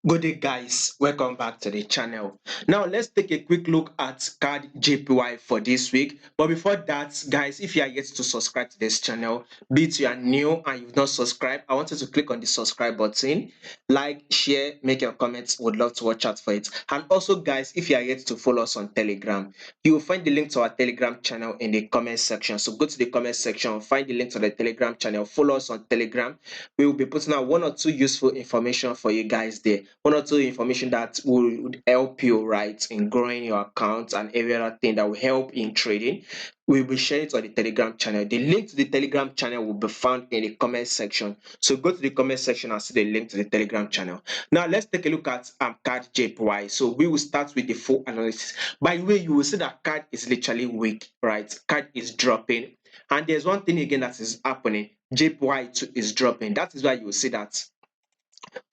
Good day, guys. Welcome back to the channel. Now, let's take a quick look at CAD JPY for this week. But before that, guys, if you are yet to subscribe to this channel, be it you are new and you've not subscribed, I want you to click on the subscribe button, like, share, make your comments. Would love to watch out for it. And also, guys, if you are yet to follow us on Telegram, you will find the link to our Telegram channel in the comment section. So go to the comment section, find the link to the Telegram channel, follow us on Telegram. We will be putting out one or two useful information for you guys there. One or two information that would help you, right, in growing your account and every other thing that will help in trading. We will share it on the Telegram channel. The link to the Telegram channel will be found in the comment section. So go to the comment section and see the link to the Telegram channel. Now let's take a look at CAD JPY. So we will start with the full analysis. By the way, you will see that CAD is literally weak, right? CAD is dropping. And there's one thing again that is happening. JPY too is dropping. That is why you will see that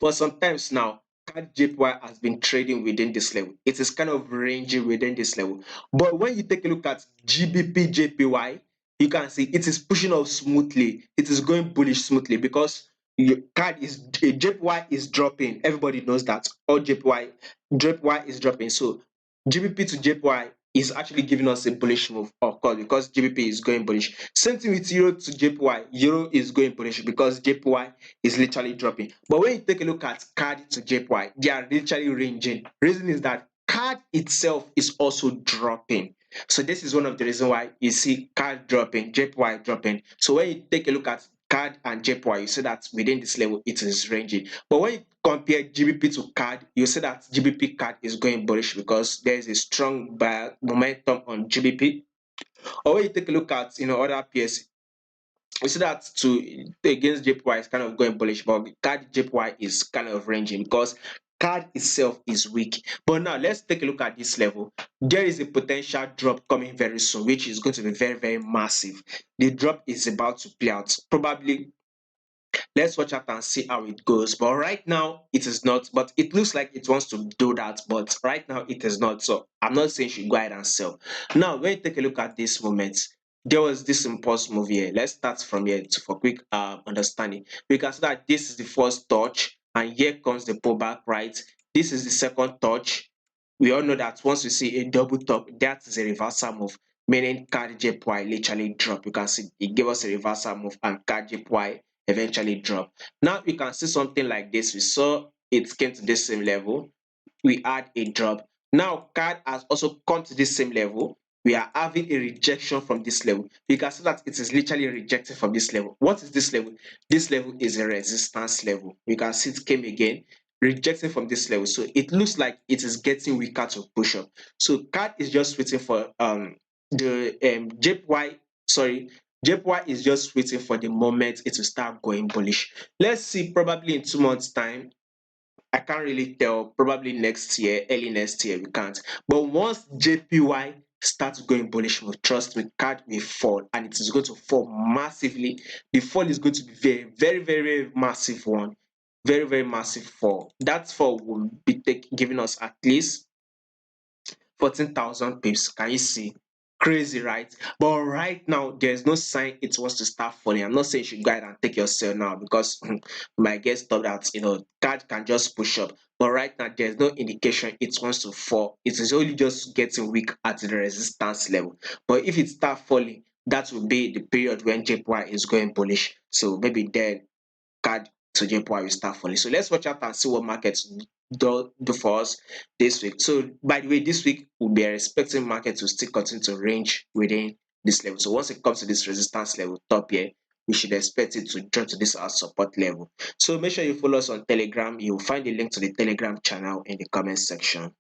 for some times now, CAD JPY has been trading within this level. It is kind of ranging within this level. But when you take a look at GBP JPY, you can see it is pushing up smoothly. It is going bullish smoothly because JPY is dropping. Everybody knows that. All JPY is dropping. So GBP to JPY is actually giving us a bullish move, of course, because GBP is going bullish. Same thing with Euro to JPY. Euro is going bullish because JPY is literally dropping. But when you take a look at CAD to JPY, they are literally ranging. Reason is that CAD itself is also dropping. So this is one of the reasons why you see CAD dropping, JPY dropping. So when you take a look at CAD and JPY, you see that within this level it is ranging. But when you compare GBP to CAD, you see that GBP CAD is going bullish because there is a strong buy momentum on GBP. Or when you take a look at other pairs, we see that to against JPY is kind of going bullish, but CAD JPY is kind of ranging because CAD itself is weak. But now let's take a look at this level. There is a potential drop coming very soon, which is going to be very, very massive. The drop is about to play out. Probably let's watch out and see how it goes. But right now it is not, but it looks like it wants to do that, but right now it is not. So I'm not saying you should go ahead and sell. Now when you take a look at this moment, there was this impulse move here. Let's start from here for quick understanding. We can see that this is the first touch and here comes the pullback, right? This is the second touch. We all know that once we see a double top, that is a reversal move, meaning CAD JPY literally drop. You can see it gave us a reversal move and CAD JPY eventually drop. Now you can see something like this. We saw it came to this same level. We had a drop. Now CAD has also come to this same level. We are having a rejection from this level. You can see that it is literally rejected from this level. What is this level? This level is a resistance level. You can see it came again, rejecting from this level. So it looks like it is getting weaker to push up. So CAD is just waiting for the JPY, sorry, JPY is just waiting for the moment it will start going bullish. Let's see, probably in 2 months' time. I can't really tell. Probably next year, early next year, we can't. But once JPY starts going bullish move, trust me, CAD will fall, and it is going to fall massively. The fall is going to be very, very, very, very massive one. Very, very massive fall. That fall will be giving us at least 14,000 pips. Can you see? Crazy, right? But right now, there's no sign it wants to start falling. I'm not saying you should go ahead and take your sell now because my guess thought that CAD can just push up. But right now, there's no indication it wants to fall. It is only just getting weak at the resistance level. But if it starts falling, that will be the period when JPY is going bullish. So maybe then CAD to JPY will start falling. So let's watch out and see what markets do for us this week. So by the way, this week we'll be expecting market to still continue to range within this level. So once it comes to this resistance level top here, we should expect it to drop to this support level. So make sure you follow us on Telegram. You'll find the link to the Telegram channel in the comment section.